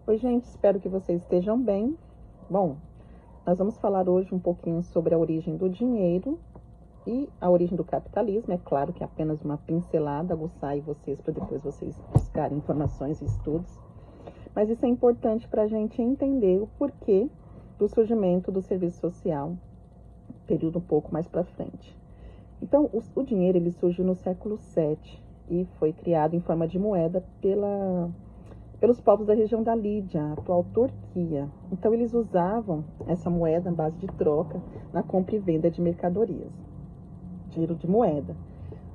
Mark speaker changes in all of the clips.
Speaker 1: Oi, gente, espero que vocês estejam bem. Bom, nós vamos falar hoje um pouquinho sobre a origem do dinheiro e a origem do capitalismo. É claro que é apenas uma pincelada, aguçar aí vocês para depois vocês buscarem informações e estudos. Mas isso é importante para a gente entender o porquê do surgimento do serviço social, período um pouco mais para frente. Então, o dinheiro ele surgiu no século VII e foi criado em forma de moeda pelos povos da região da Lídia, a atual Turquia. Então, eles usavam essa moeda em base de troca na compra e venda de mercadorias, dinheiro de moeda.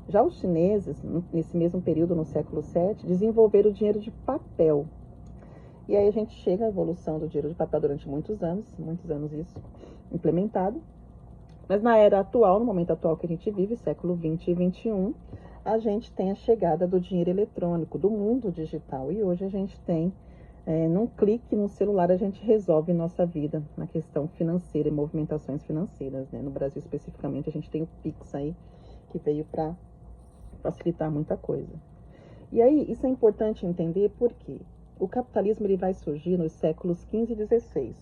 Speaker 1: Já os chineses, nesse mesmo período, no século VII, desenvolveram o dinheiro de papel. E aí a gente chega à evolução do dinheiro de papel durante muitos anos isso implementado. Mas na era atual, no momento atual que a gente vive, século XX e XXI, a gente tem a chegada do dinheiro eletrônico, do mundo digital. E hoje a gente tem, num clique no celular, a gente resolve nossa vida na questão financeira e movimentações financeiras, né? No Brasil, especificamente, a gente tem o Pix aí, que veio para facilitar muita coisa. E aí, isso é importante entender porque o capitalismo ele vai surgir nos séculos XV e XVI,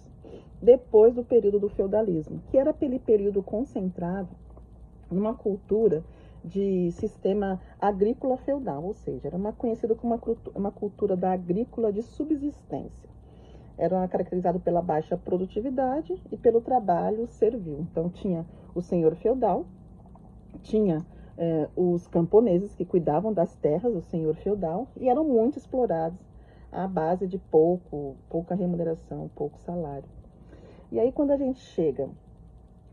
Speaker 1: depois do período do feudalismo, que era aquele período concentrado numa cultura de sistema agrícola feudal, ou seja, era conhecido como uma cultura da agrícola de subsistência. Era caracterizado pela baixa produtividade e pelo trabalho servil. Então tinha o senhor feudal, tinha os camponeses que cuidavam das terras, o senhor feudal, e eram muito explorados à base de pouca remuneração, pouco salário. E aí quando a gente chega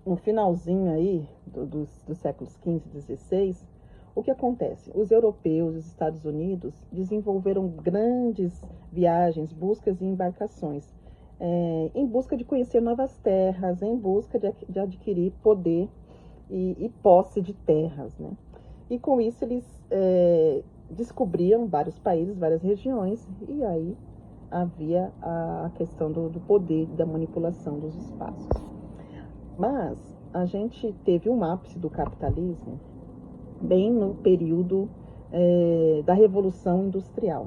Speaker 1: no finalzinho aí dos séculos XV e XVI, o que acontece? Os europeus e os Estados Unidos desenvolveram grandes viagens, buscas e embarcações, em busca de conhecer novas terras, em busca de adquirir poder e posse de terras, né? E com isso eles descobriam vários países, várias regiões, e aí havia a questão do poder, da manipulação dos espaços. Mas a gente teve um ápice do capitalismo bem no período da Revolução Industrial.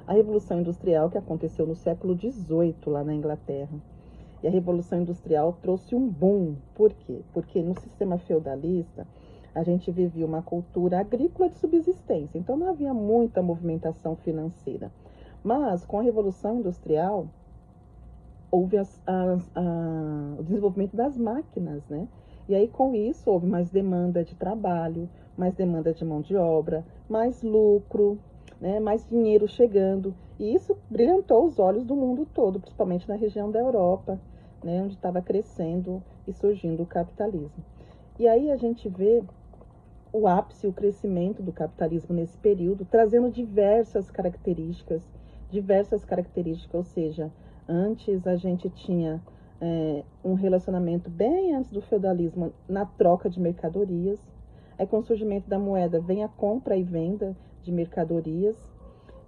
Speaker 1: A Revolução Industrial que aconteceu no século XVIII lá na Inglaterra. E a Revolução Industrial trouxe um boom. Por quê? Porque no sistema feudalista a gente vivia uma cultura agrícola de subsistência. Então não havia muita movimentação financeira. Mas com a Revolução Industrial houve o desenvolvimento das máquinas, né? E aí, com isso, houve mais demanda de trabalho, mais demanda de mão de obra, mais lucro, né? Mais dinheiro chegando. E isso brilhantou os olhos do mundo todo, principalmente na região da Europa, né? Onde estava crescendo e surgindo o capitalismo. E aí a gente vê o ápice, o crescimento do capitalismo nesse período, trazendo diversas características, ou seja, antes a gente tinha um relacionamento bem antes do feudalismo na troca de mercadorias. Aí com o surgimento da moeda vem a compra e venda de mercadorias.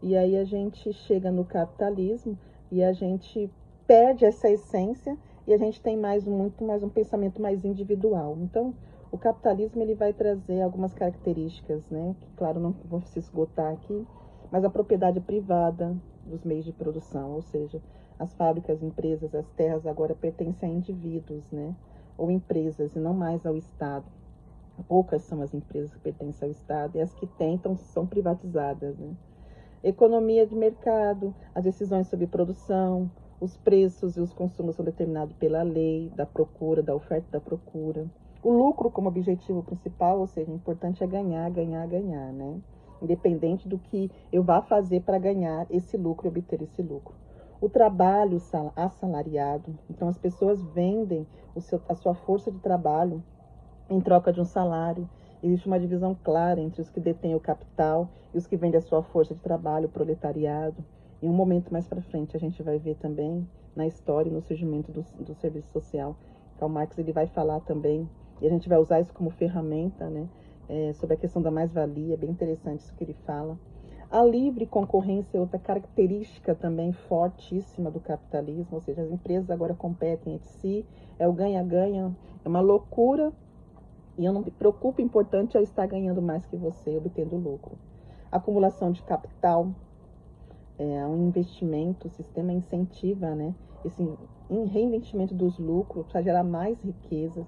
Speaker 1: E aí a gente chega no capitalismo e a gente perde essa essência e a gente tem muito mais um pensamento mais individual. Então, o capitalismo ele vai trazer algumas características, né? Que, claro, não vou se esgotar aqui, mas a propriedade privada dos meios de produção, ou seja, as fábricas, empresas, as terras agora pertencem a indivíduos, né? Ou empresas, e não mais ao Estado. Poucas são as empresas que pertencem ao Estado e as que tentam são privatizadas, né? Economia de mercado, as decisões sobre produção, os preços e os consumos são determinados pela lei, da procura, da oferta e da procura. O lucro como objetivo principal, ou seja, o importante é ganhar, ganhar, ganhar, né? Independente do que eu vá fazer para ganhar esse lucro e obter esse lucro. O trabalho assalariado, então as pessoas vendem a sua força de trabalho em troca de um salário. Existe uma divisão clara entre os que detêm o capital e os que vendem a sua força de trabalho, o proletariado. Em um momento mais para frente a gente vai ver também na história e no surgimento do serviço social. Karl Marx ele vai falar também, e a gente vai usar isso como ferramenta, né, sobre a questão da mais-valia, bem interessante isso que ele fala. A livre concorrência é outra característica também fortíssima do capitalismo, ou seja, as empresas agora competem entre si, é o ganha-ganha, é uma loucura. E eu não me preocupo, o importante é estar ganhando mais que você, obtendo lucro. Acumulação de capital, um investimento, o sistema incentiva, né, esse reinvestimento dos lucros para gerar mais riquezas.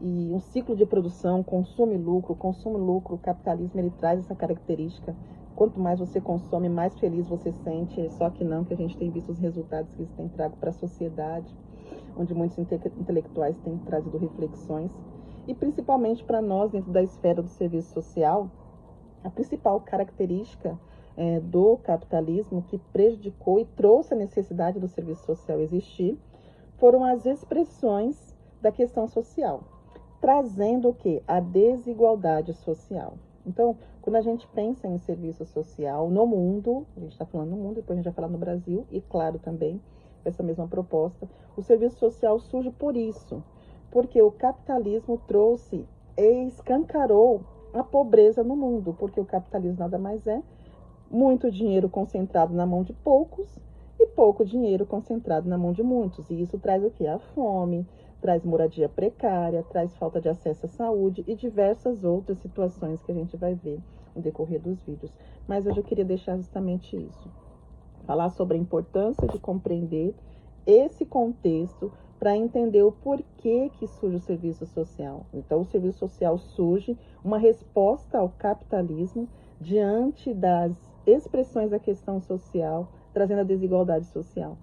Speaker 1: E um ciclo de produção, consumo e lucro, o capitalismo, ele traz essa característica. Quanto mais você consome, mais feliz você se sente. Só que não, que a gente tem visto os resultados que isso tem trago para a sociedade, onde muitos intelectuais têm trazido reflexões. E principalmente para nós, dentro da esfera do serviço social, a principal característica do capitalismo que prejudicou e trouxe a necessidade do serviço social existir foram as expressões da questão social, trazendo o quê? A desigualdade social. Então, quando a gente pensa em serviço social no mundo, a gente está falando no mundo, depois a gente vai falar no Brasil, e claro também, essa mesma proposta, o serviço social surge por isso, porque o capitalismo trouxe e escancarou a pobreza no mundo, porque o capitalismo nada mais é muito dinheiro concentrado na mão de poucos e pouco dinheiro concentrado na mão de muitos. E isso traz o quê? A fome, traz moradia precária, traz falta de acesso à saúde e diversas outras situações que a gente vai ver no decorrer dos vídeos. Mas hoje eu queria deixar justamente isso. Falar sobre a importância de compreender esse contexto para entender o porquê que surge o serviço social. Então, o serviço social surge uma resposta ao capitalismo diante das expressões da questão social, trazendo a desigualdade social.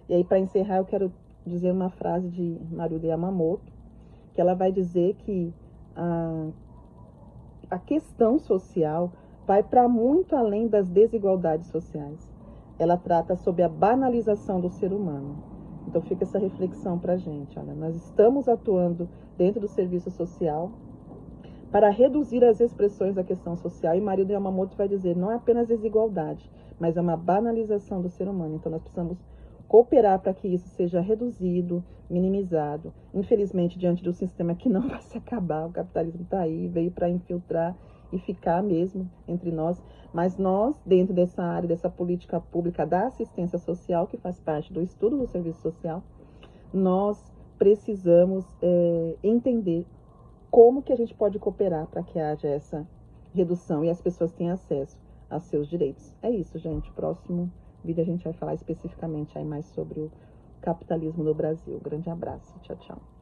Speaker 1: E aí, para encerrar, eu quero dizer uma frase de Haruki Yamamoto, que ela vai dizer que a questão social vai para muito além das desigualdades sociais. Ela trata sobre a banalização do ser humano. Então fica essa reflexão para a gente. Olha, nós estamos atuando dentro do serviço social para reduzir as expressões da questão social. E Haruki Yamamoto vai dizer, não é apenas desigualdade, mas é uma banalização do ser humano. Então nós precisamos cooperar para que isso seja reduzido, minimizado. Infelizmente, diante do sistema que não vai se acabar, o capitalismo está aí, veio para infiltrar e ficar mesmo entre nós. Mas nós, dentro dessa área, dessa política pública da assistência social, que faz parte do estudo do serviço social, nós precisamos entender como que a gente pode cooperar para que haja essa redução e as pessoas tenham acesso aos seus direitos. É isso, gente. O próximo vídeo a gente vai falar especificamente aí mais sobre o capitalismo no Brasil. Grande abraço. Tchau, tchau.